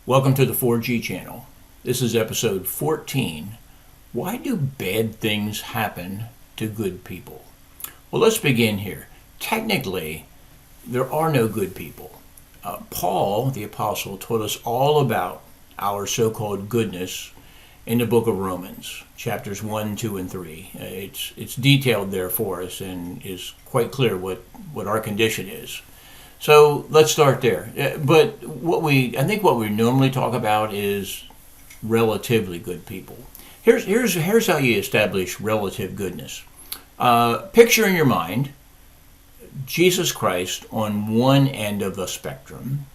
Welcome to the 4G channel. This is episode 14. Why do bad things happen to good people? Well, let's begin here. Technically, there are no good people. Paul, the apostle, told us all about our so-called goodness in the book of Romans, chapters 1, 2, and 3. It's detailed there for us and is quite clear what our condition is. So let's start there. But I think what we normally talk about is relatively good people. Here's how you establish relative goodness. Picture in your mind Jesus Christ on one end of the spectrum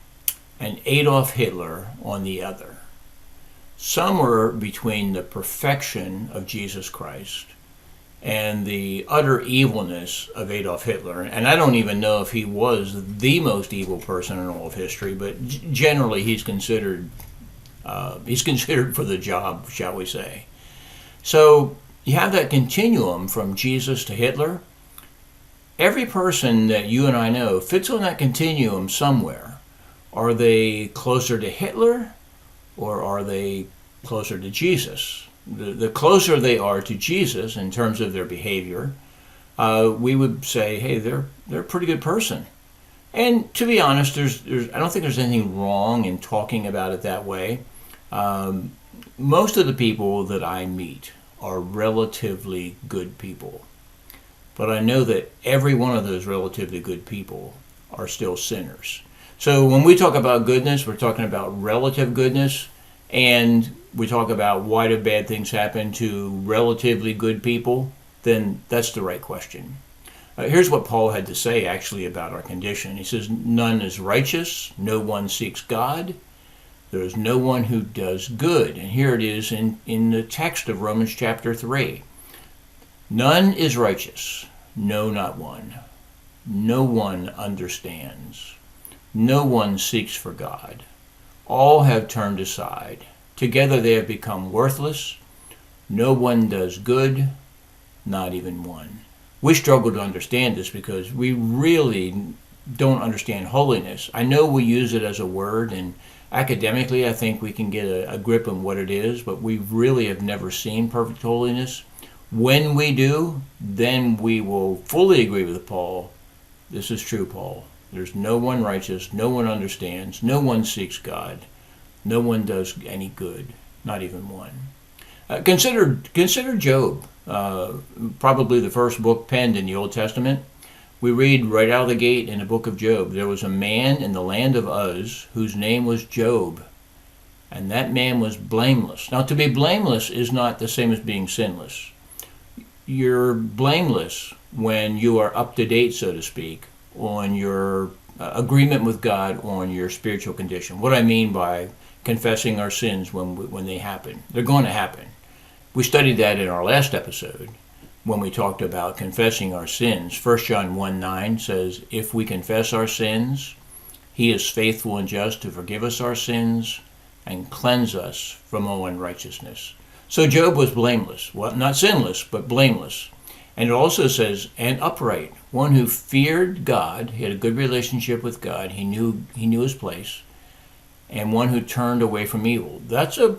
and Adolf Hitler on the other. Somewhere between the perfection of Jesus Christ and the utter evilness of Adolf Hitler. And I don't even know if he was the most evil person in all of history, but generally he's considered for the job, shall we say. So you have that continuum from Jesus to Hitler. Every person that you and I know fits on that continuum somewhere. Are they closer to Hitler or are they closer to Jesus? The closer they are to Jesus in terms of their behavior, we would say, hey, they're a pretty good person. And to be honest, I don't think there's anything wrong in talking about it that way. Most of the people that I meet are relatively good people. But I know that every one of those relatively good people are still sinners. So when we talk about goodness, we're talking about relative goodness, and we talk about why do bad things happen to relatively good people, then that's the right question. Here's what Paul had to say actually about our condition. He says, none is righteous, no one seeks God, there is no one who does good. And here it is in the text of Romans chapter 3. None is righteous, no, not one. No one understands. No one seeks for God. All have turned aside. Together they have become worthless. No one does good, not even one. We struggle to understand this because we really don't understand holiness. I know we use it as a word, and academically I think we can get a grip on what it is, but we really have never seen perfect holiness. When we do, then we will fully agree with Paul. This is true, Paul. There's no one righteous, no one understands, no one seeks God, no one does any good, not even one. Consider Job, probably the first book penned in the Old Testament. We read right out of the gate in the book of Job, there was a man in the land of Uz whose name was Job, and that man was blameless. Now, to be blameless is not the same as being sinless. You're blameless when you are up to date, so to speak, on your agreement with God on your spiritual condition. What I mean by confessing our sins when they happen. They're going to happen. We studied that in our last episode when we talked about confessing our sins. 1 John 1:9 says, if we confess our sins, he is faithful and just to forgive us our sins and cleanse us from all unrighteousness. So Job was blameless. Well, not sinless, but blameless. And it also says, and upright, one who feared God, he had a good relationship with God, he knew his place, and one who turned away from evil. That's a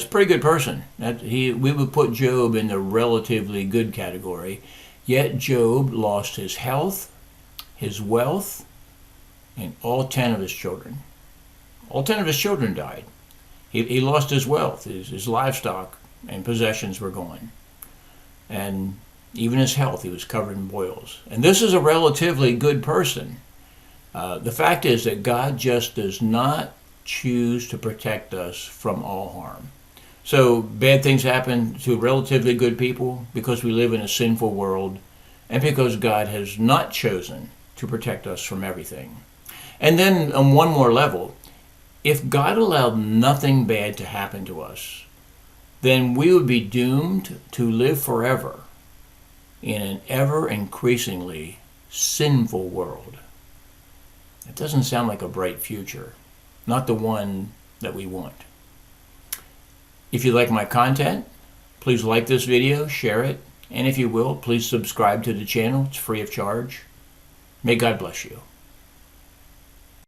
pretty good person. We would put Job in the relatively good category. Yet Job lost his health, his wealth, and all 10 of his children. All 10 of his children died. He lost his wealth, his livestock and possessions were gone. And even his health, he was covered in boils. And this is a relatively good person. The fact is that God just does not choose to protect us from all harm. So bad things happen to relatively good people because we live in a sinful world and because God has not chosen to protect us from everything. And then on one more level, if God allowed nothing bad to happen to us, then we would be doomed to live forever in an ever increasingly sinful world. It doesn't sound like a bright future, not the one that we want. If you like my content, please like this video, share it, and if you will, please subscribe to the channel. It's free of charge. May God bless you.